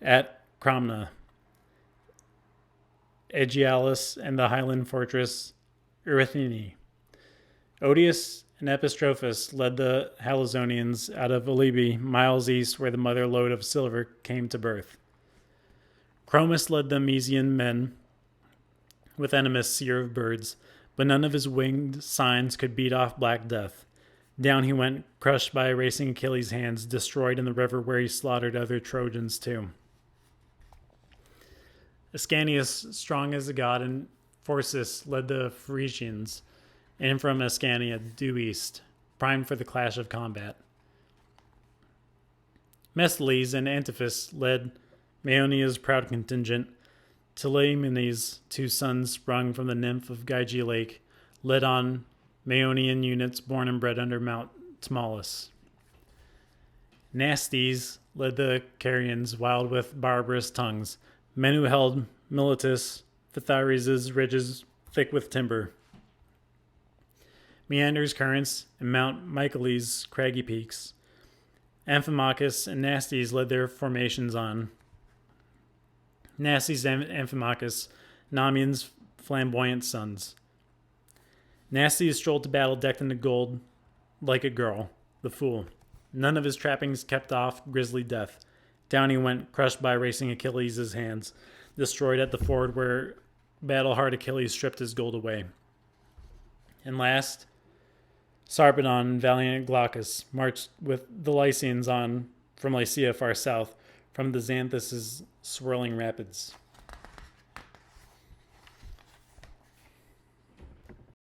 at Cromna, Aegialus, and the highland fortress Erythini. Odius and Epistrophus led the Halazonians out of Olybe, miles east where the mother lode of silver came to birth. Chromis led the Mysian men with Enemus, seer of birds, but none of his winged signs could beat off Black Death. Down he went, crushed by racing Achilles' hands, destroyed in the river where he slaughtered other Trojans too. Ascanius, strong as a god, and Phorcys led the Phrygians, and from Ascania due east, primed for the clash of combat. Mesthles and Antiphus led Maeonia's proud contingent. Telemenes, two sons sprung from the nymph of Gygae Lake, led on Maeonian units born and bred under Mount Tmolus. Nastes led the Carians, wild with barbarous tongues, men who held Miletus, Phythares' ridges thick with timber. Meanders, currents, and Mount Michaelis' craggy peaks. Amphimachus and Nastes led their formations on. Nastes and Amphimachus, Namian's flamboyant sons. Nastes strolled to battle decked in gold like a girl, the fool. None of his trappings kept off grisly death. Down he went, crushed by racing Achilles' hands, destroyed at the ford where battle-hard Achilles stripped his gold away. And last, Sarpedon and valiant Glaucus marched with the Lycians on from Lycia far south, from the Xanthus' swirling rapids.